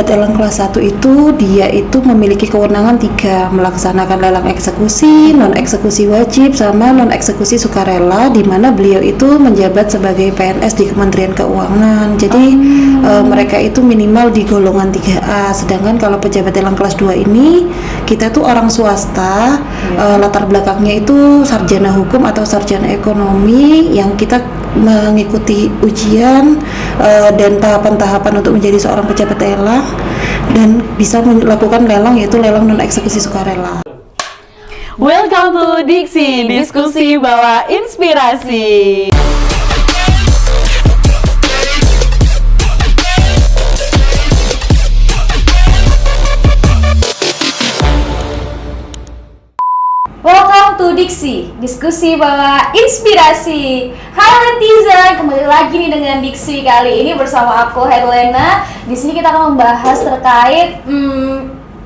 Lelang kelas 1 itu dia itu memiliki kewenangan 3, melaksanakan lelang eksekusi, non eksekusi wajib, sama non eksekusi sukarela, di mana beliau itu menjabat sebagai PNS di Kementerian Keuangan. Jadi mereka itu minimal di golongan 3A. Sedangkan kalau pejabat lelang kelas 2 ini kita tuh orang swasta, latar belakangnya itu sarjana hukum atau sarjana ekonomi yang kita mengikuti ujian dan tahapan-tahapan untuk menjadi seorang pejabat lelang dan bisa melakukan lelang, yaitu lelang non eksekusi sukarela. Welcome to Diksi, diskusi bawa inspirasi. Welcome to Diksi, diskusi bawa inspirasi. Halo netizen, kembali lagi nih dengan Diksi kali ini bersama aku Herlena. Di sini kita akan membahas terkait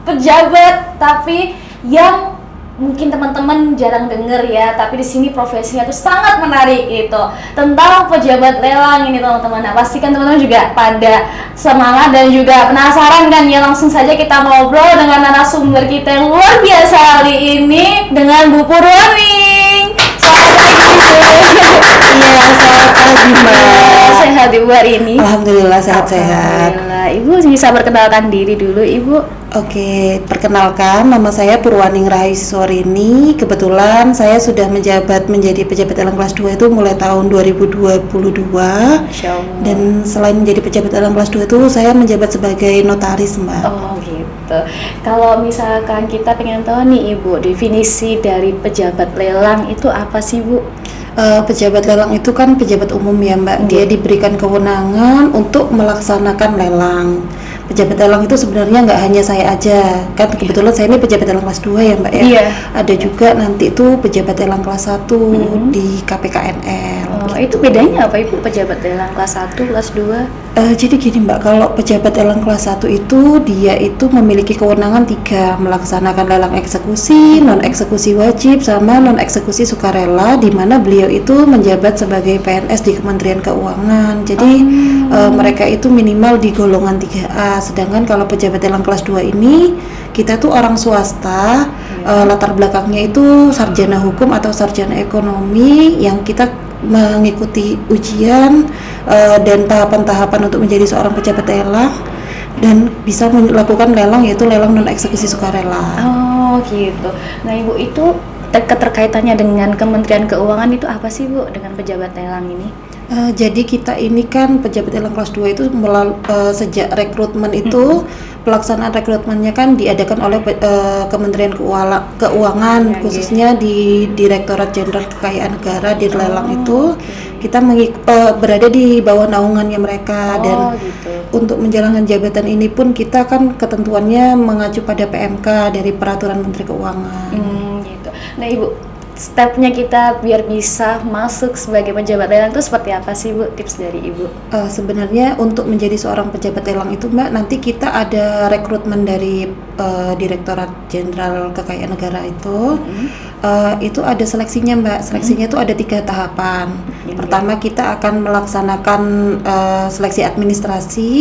pejabat, tapi yang mungkin teman-teman jarang denger ya. Tapi di sini profesinya tuh sangat menarik gitu, tentang pejabat lelang ini teman-teman. Nah pastikan teman-teman juga pada semangat dan juga penasaran kan ya. Langsung saja kita ngobrol dengan narasumber kita yang luar biasa kali ini, dengan Bu Purwaning. Selamat pagi Bu. Iya, selamat pagi Mbak. Sehat Ibu hari ini? Alhamdulillah sehat-sehat. Alhamdulillah. Ibu bisa perkenalkan diri dulu Ibu. Oke, perkenalkan nama saya Purwaning Rahayu-Siswarini. Kebetulan saya sudah menjabat menjadi pejabat lelang kelas 2 itu mulai tahun 2022. Dan selain menjadi pejabat lelang kelas 2 itu saya menjabat sebagai notaris, Mbak. Oh gitu. Kalau misalkan kita pengen tahu nih Ibu, definisi dari pejabat lelang itu apa sih Bu? Pejabat lelang itu kan pejabat umum ya Mbak. Dia diberikan kewenangan untuk melaksanakan lelang. Pejabat lelang itu sebenarnya nggak hanya saya aja, kan kebetulan saya ini pejabat lelang kelas 2 ya Mbak ya. Iya. Ada juga nanti itu pejabat lelang kelas 1 di KPKNL. Oh, itu bedanya apa Ibu, pejabat lelang kelas 1, kelas 2? Jadi gini Mbak, kalau pejabat lelang kelas 1 itu dia itu memiliki kewenangan 3, melaksanakan lelang eksekusi, non eksekusi wajib, sama non eksekusi sukarela, di mana beliau itu menjabat sebagai PNS di Kementerian Keuangan. Jadi mereka itu minimal di golongan 3A. Sedangkan kalau pejabat lelang kelas 2 ini kita tuh orang swasta, latar belakangnya itu sarjana hukum atau sarjana ekonomi yang kita mengikuti ujian dan tahapan-tahapan untuk menjadi seorang pejabat lelang dan bisa melakukan lelang, yaitu lelang non eksekusi sukarela. Oh gitu. Nah Ibu, itu keterkaitannya dengan Kementerian Keuangan itu apa sih Bu dengan pejabat lelang ini? Jadi kita ini kan pejabat lelang kelas 2 itu sejak rekrutmen itu pelaksanaan rekrutmennya kan diadakan oleh Kementerian Keuangan, khususnya di Direktorat Jenderal Kekayaan Negara di lelang itu kita berada di bawah naungannya mereka. Dan gitu. untuk menjalankan jabatan ini pun kita kan ketentuannya mengacu pada PMK dari Peraturan Menteri Keuangan. Gitu. Nah Ibu, stepnya kita biar bisa masuk sebagai pejabat lelang itu seperti apa sih Bu? Tips dari Ibu? Sebenarnya untuk menjadi seorang pejabat lelang itu Mbak, nanti kita ada rekrutmen dari Direktorat Jenderal Kekayaan Negara itu. Itu ada seleksinya Mbak. Seleksinya itu ada 3 tahapan. Pertama kita akan melaksanakan seleksi administrasi.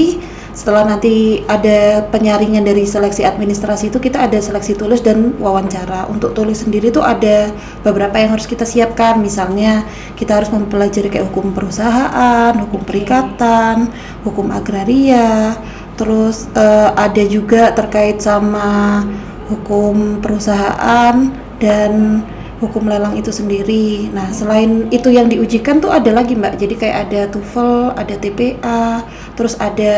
Setelah nanti ada penyaringan dari seleksi administrasi itu, kita ada seleksi tulis dan wawancara. Untuk tulis sendiri itu ada beberapa yang harus kita siapkan. Misalnya kita harus mempelajari kayak hukum perusahaan, hukum perikatan, hukum agraria. Terus ada juga terkait sama hukum perusahaan dan hukum lelang itu sendiri. Nah, selain itu yang diujikan tuh ada lagi Mbak. Jadi kayak ada TOEFL, ada TPA, terus ada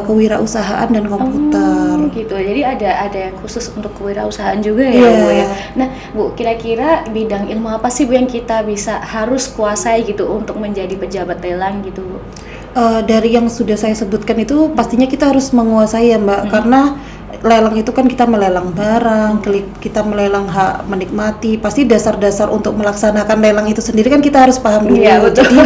kewirausahaan dan komputer. Gitu. Jadi ada yang khusus untuk kewirausahaan juga ya Bu ya. Nah, Bu, kira-kira bidang ilmu apa sih Bu yang kita harus kuasai gitu untuk menjadi pejabat lelang gitu Bu? Dari yang sudah saya sebutkan itu pastinya kita harus menguasai ya Mbak, karena lelang itu kan kita melelang barang, kita melelang hak menikmati. Pasti dasar-dasar untuk melaksanakan lelang itu sendiri kan kita harus paham dulu. Iya, betul. Jadi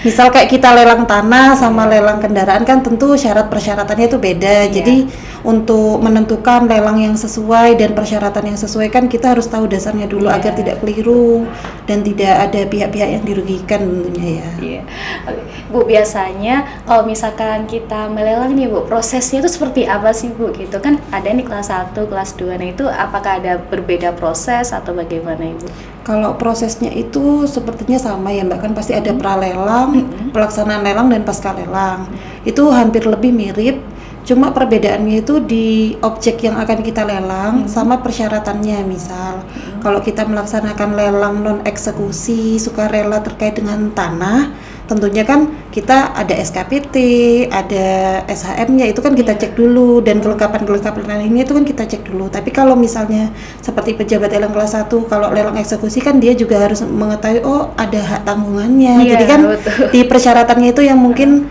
misal kayak kita lelang tanah sama lelang kendaraan kan tentu syarat persyaratannya itu beda. Iya. Jadi untuk menentukan lelang yang sesuai dan persyaratan yang sesuai kan kita harus tahu dasarnya dulu Iya. agar tidak keliru dan tidak ada pihak-pihak yang dirugikan tentunya ya. Iya. Oke. Bu, biasanya kalau misalkan kita melelang nih Bu, prosesnya itu seperti apa sih Bu gitu kan? Ada nih kelas 1, kelas 2. Nah, itu apakah ada berbeda proses atau bagaimana Ibu? Kalau prosesnya itu sepertinya sama ya Mbak, kan pasti ada pralelang, pelaksanaan lelang dan pasca lelang. Itu hampir lebih mirip, cuma perbedaannya itu di objek yang akan kita lelang sama persyaratannya. Misal, kalau kita melaksanakan lelang non eksekusi sukarela terkait dengan tanah, tentunya kan kita ada SKPT, ada SHM-nya, itu kan kita cek dulu, dan kelengkapan-kelengkapan lainnya itu kan kita cek dulu. Tapi kalau misalnya seperti pejabat lelang kelas 1, kalau lelang eksekusi kan dia juga harus mengetahui oh ada hak tanggungannya. Iya, Jadi kan betul. di persyaratannya itu yang mungkin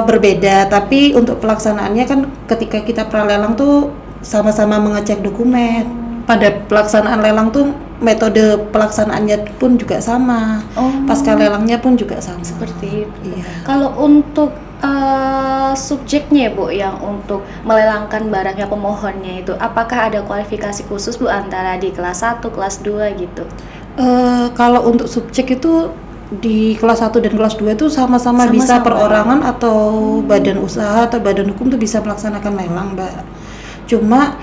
berbeda, tapi untuk pelaksanaannya kan ketika kita pralelang tuh sama-sama mengecek dokumen. Pada pelaksanaan lelang tuh metode pelaksanaannya pun juga sama. Oh. Pasca lelangnya pun juga sama. Seperti itu. Iya. Kalau untuk subjeknya Bu, yang untuk melelangkan barangnya pemohonnya itu, apakah ada kualifikasi khusus Bu antara di kelas 1, kelas 2 gitu? Kalau untuk subjek itu di kelas 1 dan kelas 2 itu sama-sama bisa Sama-sama. perorangan atau badan usaha atau badan hukum tuh bisa melaksanakan lelang, Mbak. Cuma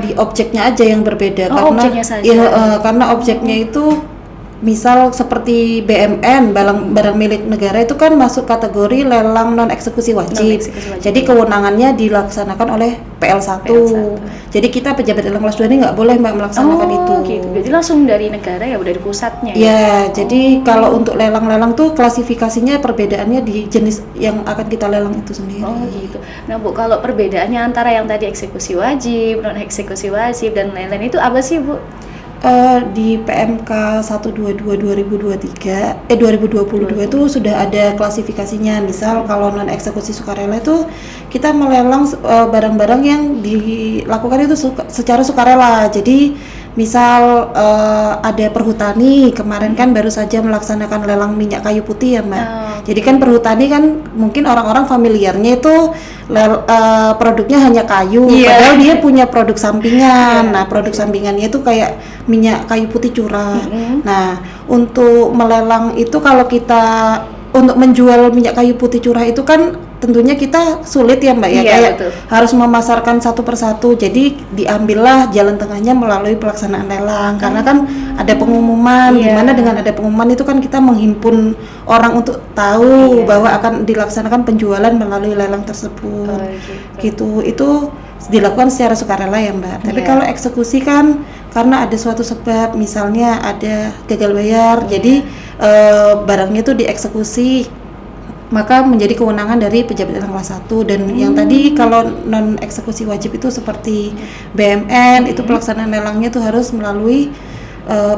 di objeknya aja yang berbeda. Oh, karena objeknya saja. karena objeknya itu misal seperti BMN, barang milik negara itu kan masuk kategori lelang non eksekusi wajib. Non-eksekusi wajib. Jadi kewenangannya dilaksanakan oleh PL1. PL1. Jadi kita pejabat lelang kelas 2 ini nggak boleh Mbak melaksanakan itu. gitu. Berarti langsung dari negara ya, dari pusatnya ya? Ya, jadi kalau untuk lelang-lelang tuh klasifikasinya perbedaannya di jenis yang akan kita lelang itu sendiri. Oh gitu. Nah Bu, kalau perbedaannya antara yang tadi eksekusi wajib, non eksekusi wajib dan lain-lain itu apa sih Bu? Di PMK 122 2022 itu sudah ada klasifikasinya. Misal kalau non eksekusi sukarela itu kita melelang barang-barang yang dilakukan itu secara sukarela. Jadi misal ada perhutani kemarin kan baru saja melaksanakan lelang minyak kayu putih ya Mbak. Jadi kan perhutani kan mungkin orang-orang familiarnya itu produknya hanya kayu, padahal dia punya produk sampingan. Nah, produk sampingannya itu kayak minyak kayu putih curah. Nah, untuk melelang itu kalau kita untuk menjual minyak kayu putih curah itu kan tentunya kita sulit ya Mbak ya, Iya, kayak betul. harus memasarkan satu persatu. Jadi diambillah jalan tengahnya melalui pelaksanaan lelang, karena kan ada pengumuman, Iya. dimana dengan ada pengumuman itu kan kita menghimpun orang untuk tahu bahwa akan dilaksanakan penjualan melalui lelang tersebut. Gitu. Itu dilakukan secara sukarela ya Mbak. Tapi Iya. kalau eksekusi kan karena ada suatu sebab, misalnya ada gagal bayar, jadi barangnya itu dieksekusi, maka menjadi kewenangan dari pejabat lelang kelas 1. Dan yang tadi kalau non eksekusi wajib itu seperti BMN, itu pelaksanaan lelangnya itu harus melalui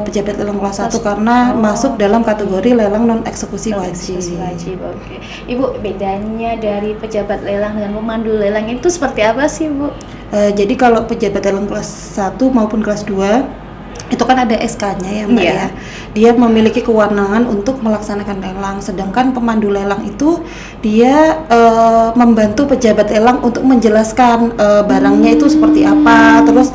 pejabat lelang kelas 1 karena masuk dalam kategori lelang non eksekusi wajib. Eksekusi wajib, oke. Ibu, bedanya dari pejabat lelang dengan pemandu lelang itu seperti apa sih Bu? Jadi kalau pejabat lelang kelas 1 maupun kelas 2 itu kan ada SK-nya ya Mbak Iya. ya. Dia memiliki kewenangan untuk melaksanakan lelang, sedangkan pemandu lelang itu dia membantu pejabat lelang untuk menjelaskan barangnya itu seperti apa, terus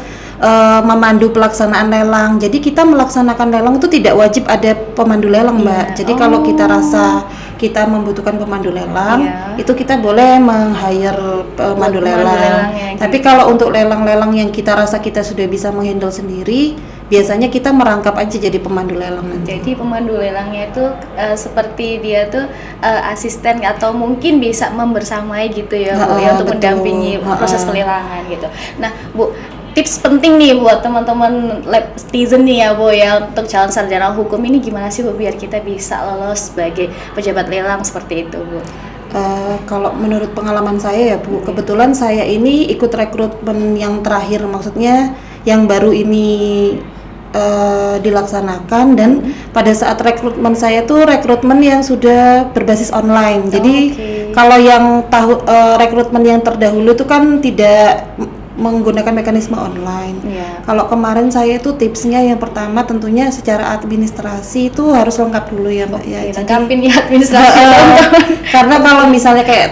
memandu pelaksanaan lelang. Jadi kita melaksanakan lelang itu tidak wajib ada pemandu lelang Mbak. Iya. Jadi kalau kita rasa kita membutuhkan pemandu lelang, Iya. itu kita boleh meng-hire pemandu Pemandu lelang. lelangnya Tapi gitu. kalau untuk lelang-lelang yang kita rasa kita sudah bisa menghandle sendiri, biasanya kita merangkap aja jadi pemandu lelang nanti. Jadi pemandu lelangnya itu seperti dia tuh asisten atau mungkin bisa membersamai gitu ya Bu, ya, untuk betul. mendampingi proses pelelangan gitu. Nah Bu, tips penting nih buat teman-teman lab citizen nih ya Bu ya, untuk calon sarjana hukum ini gimana sih Bu biar kita bisa lolos sebagai pejabat lelang seperti itu Bu? Kalau menurut pengalaman saya ya Bu, kebetulan saya ini ikut rekrutmen yang terakhir, maksudnya yang baru ini dilaksanakan, dan pada saat rekrutmen saya tuh rekrutmen yang sudah berbasis online. Jadi Oke. kalau yang rekrutmen yang terdahulu itu kan tidak menggunakan mekanisme online. Iya. Kalau kemarin saya itu tipsnya yang pertama tentunya secara administrasi itu harus lengkap dulu ya Mbak ya. Oke, Jadi lengkapin ya administrasi. karena kalau misalnya kayak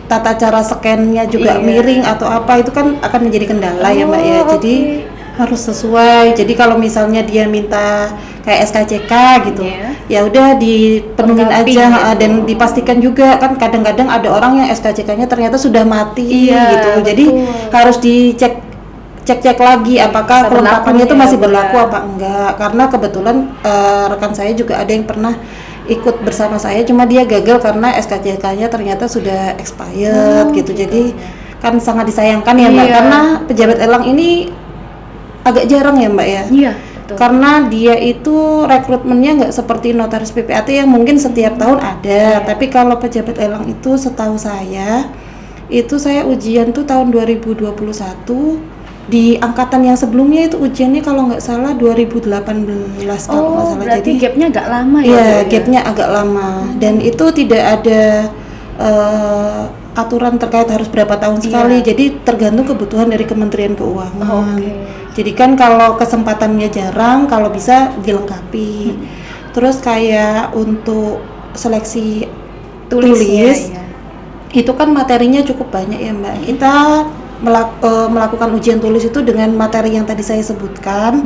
tata cara scan-nya juga Iya. miring atau apa itu kan akan menjadi kendala ya Mbak ya. Oh, Jadi oke. harus sesuai. Jadi kalau misalnya dia minta kayak SKCK gitu, Iya. ya udah dipenuhin Lengkapin aja gitu. dan dipastikan juga kan kadang-kadang ada orang yang SKCK-nya ternyata sudah mati Iya, gitu. Jadi betul. harus cek lagi apakah Masa kelengkapannya itu masih berlakunya, berlaku apa enggak. Karena kebetulan rekan saya juga ada yang pernah ikut bersama saya, cuma dia gagal karena SKCK-nya ternyata sudah expired gitu. Jadi kan sangat disayangkan ya Mbak, Iya. karena pejabat elang ini agak jarang ya Mbak ya. Iya, betul. Karena dia itu rekrutmennya nggak seperti notaris PPAT yang mungkin setiap tahun ada. Tapi kalau pejabat elang itu setahu saya, itu saya ujian tuh tahun 2021, di angkatan yang sebelumnya itu ujiannya kalau nggak salah 2018 kalau nggak Oh, salah. berarti Jadi gapnya agak lama ya? iya, Bu, ya? gapnya agak lama dan itu tidak ada aturan terkait harus berapa tahun sekali. Jadi tergantung kebutuhan dari Kementerian Keuangan. Oke. Jadi kan kalau kesempatannya jarang, kalau bisa dilengkapi. Terus kayak untuk seleksi tulis, Tulisnya, ya. itu kan materinya cukup banyak ya Mbak. Kita melakukan ujian tulis itu dengan materi yang tadi saya sebutkan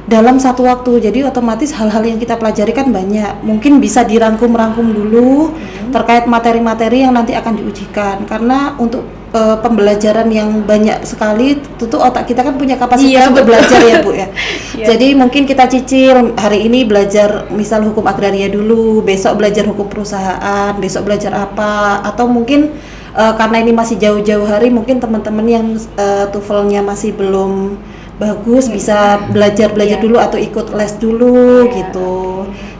dalam satu waktu. Jadi otomatis hal-hal yang kita pelajari kan banyak. Mungkin bisa dirangkum-rangkum dulu terkait materi-materi yang nanti akan diujikan. Karena untuk pembelajaran yang banyak sekali, tentu otak kita kan punya kapasitas Iya, untuk betul. belajar ya Bu ya. Iya. Jadi mungkin kita cicil hari ini belajar misal hukum agraria dulu, besok belajar hukum perusahaan, besok belajar apa, atau mungkin karena ini masih jauh-jauh hari, mungkin teman-teman yang TOEFL-nya masih belum bagus bisa belajar Iya. dulu atau ikut les dulu Iya. gitu.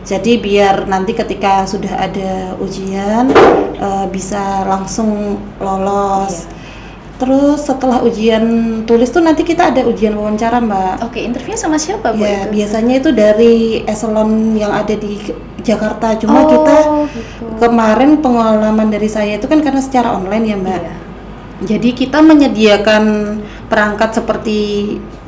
Jadi biar nanti ketika sudah ada ujian bisa langsung lolos. Iya. Terus setelah ujian tulis tuh nanti kita ada ujian wawancara Mbak. Oke, interview sama siapa Bu Ya, itu? biasanya itu dari eselon yang ada di Jakarta. Cuma Oh, kita gitu. kemarin pengalaman dari saya itu kan karena secara online ya Mbak. Iya. Jadi kita menyediakan perangkat seperti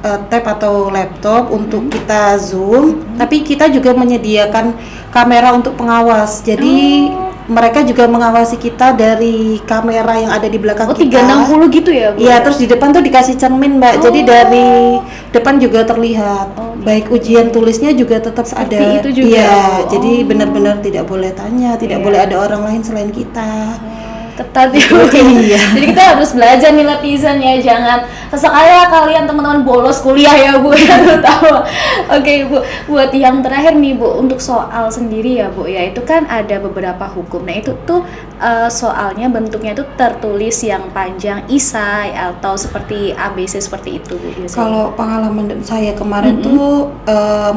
tab atau laptop untuk kita Zoom, tapi kita juga menyediakan kamera untuk pengawas. Jadi mereka juga mengawasi kita dari kamera yang ada di belakang Oh, kita. 360 gitu ya Bu? Iya, terus di depan tuh dikasih cermin Mbak. Jadi dari depan juga terlihat. Baik ujian tulisnya juga tetap Seperti ada. itu juga. Iya, Oh. jadi benar-benar tidak boleh tanya, tidak Iya. boleh ada orang lain selain kita. Ketat ya Bu. Iya. Jadi kita harus belajar nih netizen ya, jangan sesekali kalian teman-teman bolos kuliah ya Bu ya, terutama. Oke Bu, buat yang terakhir nih Bu, untuk soal sendiri ya Bu ya, itu kan ada beberapa hukum. Nah itu tuh soalnya bentuknya itu tertulis yang panjang isai atau seperti ABC seperti itu Bu biasanya. Kalau pengalaman saya kemarin tuh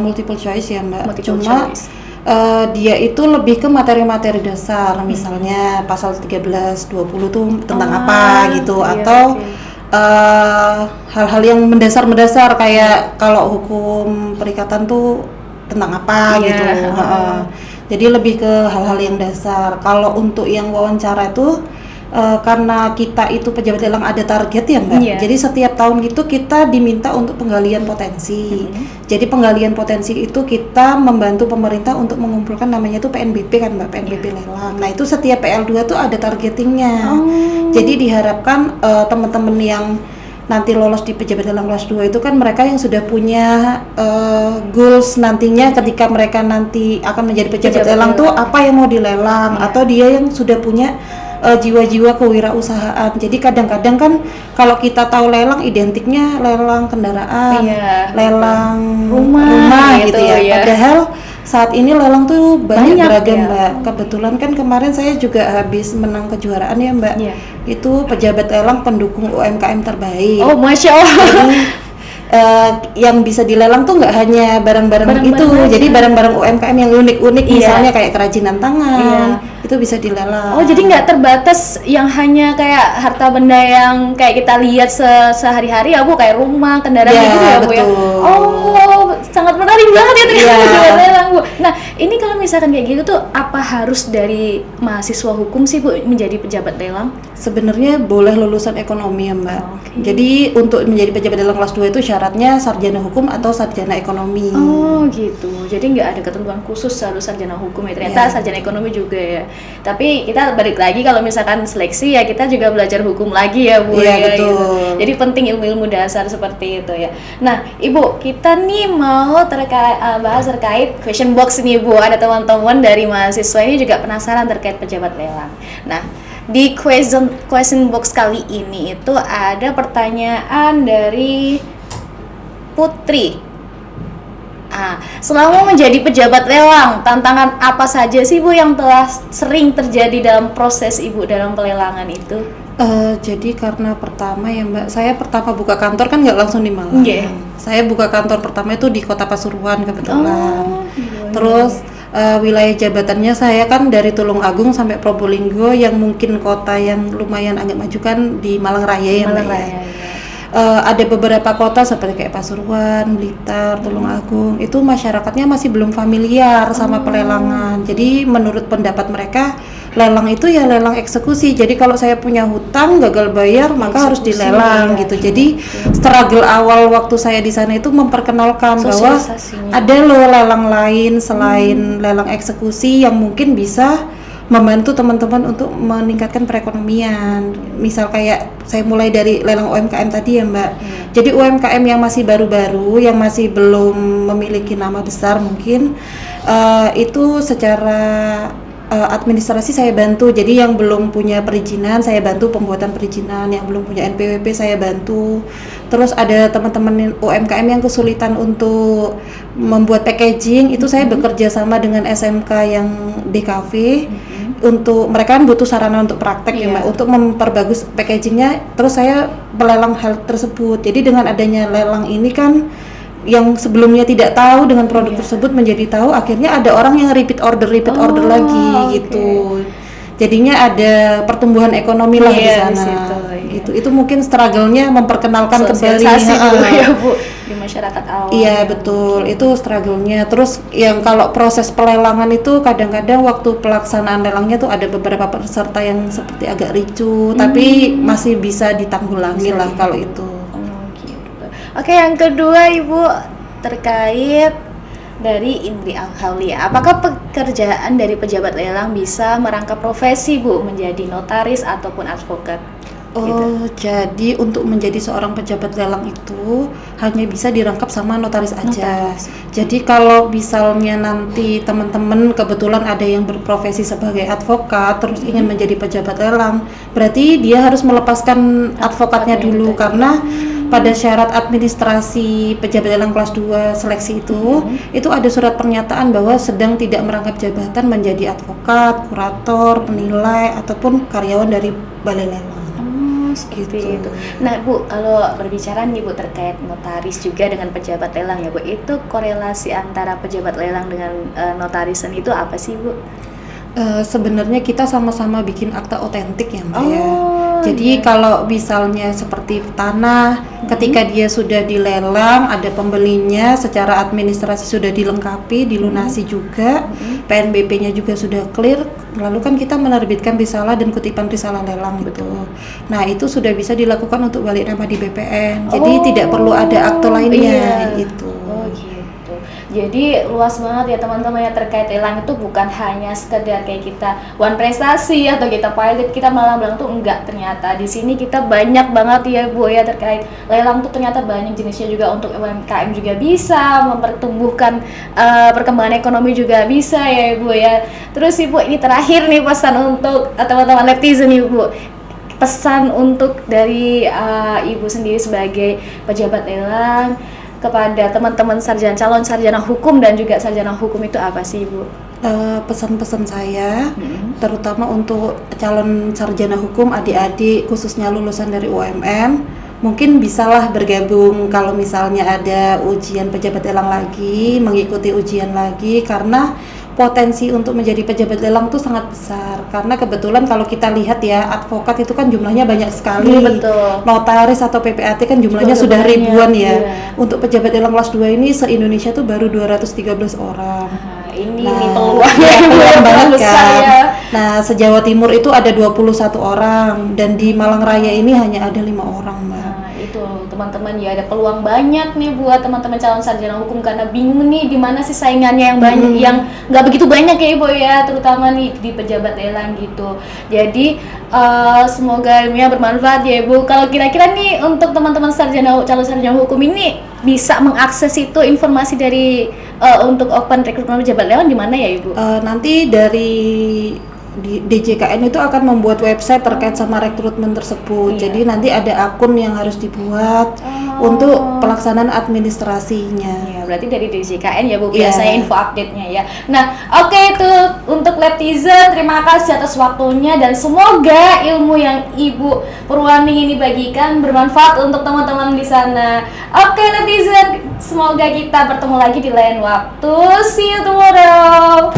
multiple choice ya Mbak. Multiple Cuma choice. dia itu lebih ke materi-materi dasar, misalnya pasal 13-20 tuh tentang apa gitu, iya, atau oke. hal-hal yang mendasar kayak kalau hukum perikatan tuh tentang apa Iya, gitu. Heeh. Jadi lebih ke hal-hal yang dasar. Kalau untuk yang wawancara itu karena kita itu pejabat lelang ada target ya Mbak. Iya. Jadi setiap tahun itu kita diminta untuk penggalian potensi. Jadi penggalian potensi itu kita membantu pemerintah untuk mengumpulkan namanya itu PNBP kan Mbak, PNBP lelang. Nah itu setiap PL2 tuh ada targetingnya. Jadi diharapkan teman-teman yang nanti lolos di pejabat lelang kelas 2 itu kan mereka yang sudah punya goals nantinya ketika mereka nanti akan menjadi pejabat Pejabat lelang tuh lelang. apa yang mau dilelang, atau dia yang sudah punya jiwa-jiwa kewirausahaan. Jadi kadang-kadang kan kalau kita tahu lelang identiknya lelang kendaraan, Iya, lelang rumah gitu gitu ya. ya. Padahal saat ini lelang tuh banyak beragam ya. Mbak. Kebetulan kan kemarin saya juga habis menang kejuaraan ya Mbak. Iya. Itu pejabat lelang pendukung UMKM terbaik. Oh, Masya Allah. Jadi yang bisa dilelang tuh nggak hanya barang-barang Barang-barang itu, aja. jadi barang-barang UMKM yang unik-unik, Iya. misalnya kayak kerajinan tangan, Iya. itu bisa dilelang. Oh, jadi nggak terbatas yang hanya kayak harta benda yang kayak kita lihat sehari-hari ya Bu, kayak rumah, kendaraan Iya, gitu ya Bu ya. betul. Oh, sangat menarik banget ya ternyata Iya. pejabat lelang Bu. Nah, ini kalau misalkan kayak gitu tuh apa harus dari mahasiswa hukum sih Bu menjadi pejabat lelang? Sebenarnya boleh lulusan ekonomi ya Mbak. Oke. Jadi untuk menjadi pejabat lelang kelas 2 itu syaratnya sarjana hukum atau sarjana ekonomi. Oh gitu, jadi nggak ada ketentuan khusus harus sarjana hukum ya, ternyata Iya. sarjana ekonomi juga ya. Tapi kita balik lagi kalau misalkan seleksi ya kita juga belajar hukum lagi ya Bu Iya, ya, betul. gitu. Jadi penting ilmu-ilmu dasar seperti itu ya. Nah Ibu, kita nih mau bahas terkait question box nih Bu. Ada teman-teman dari mahasiswa ini juga penasaran terkait pejabat lelang. Nah di question box kali ini itu ada pertanyaan dari Putri. Selama menjadi pejabat lelang, tantangan apa saja sih Bu yang telah sering terjadi dalam proses Ibu dalam pelelangan itu? Jadi karena pertama ya Mbak, saya pertama buka kantor kan nggak langsung di Malang. Iya. Saya buka kantor pertama itu di Kota Pasuruan kebetulan. Iya. Terus wilayah jabatannya saya kan dari Tulungagung sampai Probolinggo, yang mungkin kota yang lumayan agak maju kan di Malang Raya ya Malang Mbak ya. Raya, iya. Ada beberapa kota seperti kayak Pasuruan, Blitar, Tulungagung itu masyarakatnya masih belum familiar sama pelelangan. Jadi menurut pendapat mereka lelang itu ya lelang eksekusi. Jadi kalau saya punya hutang gagal bayar maka harus Eksekusi, dilelang ya. gitu. Jadi struggle awal waktu saya di sana itu memperkenalkan bahwa Sosialisasinya. ada loh lelang lain selain lelang eksekusi yang mungkin bisa membantu teman-teman untuk meningkatkan perekonomian. Misal kayak saya mulai dari lelang UMKM tadi ya Mbak. Jadi UMKM yang masih baru-baru, yang masih belum memiliki nama besar mungkin itu secara administrasi saya bantu. Jadi yang belum punya perizinan saya bantu pembuatan perizinan, yang belum punya NPWP saya bantu. Terus ada teman-teman UMKM yang kesulitan untuk membuat packaging, itu saya bekerja sama dengan SMK yang DKV. Untuk mereka kan butuh sarana untuk praktek ya Mbak, untuk memperbagus packagingnya. Terus saya melelang hal tersebut. Jadi dengan adanya lelang ini kan yang sebelumnya tidak tahu dengan produk tersebut menjadi tahu, akhirnya ada orang yang repeat order lagi gitu. Jadinya ada pertumbuhan ekonomi lah di Iya, sana. di situ, iya. Gitu. Itu mungkin struggle-nya memperkenalkan kembali Sosialisasi dulu ya Bu di masyarakat awam. Iya betul, itu struggle-nya. Terus yang kalau proses pelelangan itu kadang-kadang waktu pelaksanaan lelangnya tuh ada beberapa peserta yang seperti agak ricu, tapi masih bisa ditanggulangi lah kalau itu. Gitu. Oke, yang kedua Ibu terkait dari Indri Aulia. Apakah pekerjaan dari pejabat lelang bisa merangkap profesi Bu menjadi notaris ataupun advokat? Oh, jadi untuk menjadi seorang pejabat lelang itu hanya bisa dirangkap sama notaris aja. Jadi kalau misalnya nanti teman-teman kebetulan ada yang berprofesi sebagai advokat terus ingin menjadi pejabat lelang, berarti dia harus melepaskan advokatnya dulu karena pada syarat administrasi pejabat lelang kelas 2 seleksi itu ada surat pernyataan bahwa sedang tidak merangkap jabatan menjadi advokat, kurator, penilai ataupun karyawan dari balai lelang. Seperti Gitu. itu. Nah Bu, kalau berbicara nih Bu terkait notaris juga dengan pejabat lelang ya Bu, itu korelasi antara pejabat lelang dengan notarisan itu apa sih Bu? Sebenarnya kita sama-sama bikin akta otentik ya Mbak ya. Oh, Jadi kalau misalnya seperti tanah, ketika dia sudah dilelang, ada pembelinya, secara administrasi sudah dilengkapi, dilunasi juga, PNBP-nya juga sudah clear, lalu kan kita menerbitkan risalah dan kutipan risalah lelang gitu. Nah itu sudah bisa dilakukan untuk balik nama di BPN. Jadi tidak perlu ada akte lainnya gitu. Oh gitu. Jadi luas banget ya teman-teman yang terkait lelang itu bukan hanya sekedar kayak kita one prestasi atau kita pilot, kita malah bilang tuh enggak, ternyata di sini kita banyak banget ya Bu ya terkait lelang tuh ternyata banyak jenisnya juga, untuk UMKM juga bisa mempertumbuhkan perkembangan ekonomi juga bisa ya Bu ya. Terus Ibu ini terakhir nih pesan untuk teman-teman netizen nih Bu. Pesan untuk dari Ibu sendiri sebagai pejabat lelang kepada teman-teman calon sarjana hukum dan juga sarjana hukum itu apa sih Ibu? Pesan-pesan saya terutama untuk calon sarjana hukum adik-adik khususnya lulusan dari UMM, mungkin bisalah bergabung kalau misalnya ada ujian pejabat lelang lagi, mengikuti ujian lagi, karena potensi untuk menjadi pejabat lelang itu sangat besar. Karena kebetulan kalau kita lihat ya, advokat itu kan jumlahnya banyak sekali. Betul. Notaris atau PPAT kan jumlahnya Juga sudah banyak, ribuan ya. iya. Untuk pejabat lelang kelas 2 ini se-Indonesia tuh baru 213 orang. Nah, ini Nah, peluangnya iya, peluang yang banget besar kan. ya. Nah, se-Jawa Timur itu ada 21 orang dan di Malang Raya ini hanya ada 5 orang, Mbak. Nah, itu teman-teman ya, ada peluang banyak nih buat teman-teman calon sarjana hukum karena bingung nih di mana sih saingannya yang banyak, yang nggak begitu banyak ya Ibu ya, terutama nih di pejabat lelang gitu. Jadi semoga ilmunya bermanfaat ya Ibu. Kalau kira-kira nih untuk teman-teman calon sarjana hukum ini bisa mengakses itu informasi dari untuk open rekrutmen pejabat lelang di mana ya Ibu? Nanti dari DJKN itu akan membuat website terkait sama rekrutmen tersebut. Iya. Jadi nanti ada akun yang harus dibuat untuk pelaksanaan administrasinya. Ya, berarti dari DJKN ya Bu, Iya. biasanya info update-nya ya. Nah, oke itu untuk Letizen, terima kasih atas waktunya dan semoga ilmu yang Ibu Purwani ini bagikan bermanfaat untuk teman-teman di sana. Oke Letizen, semoga kita bertemu lagi di lain waktu. See you tomorrow.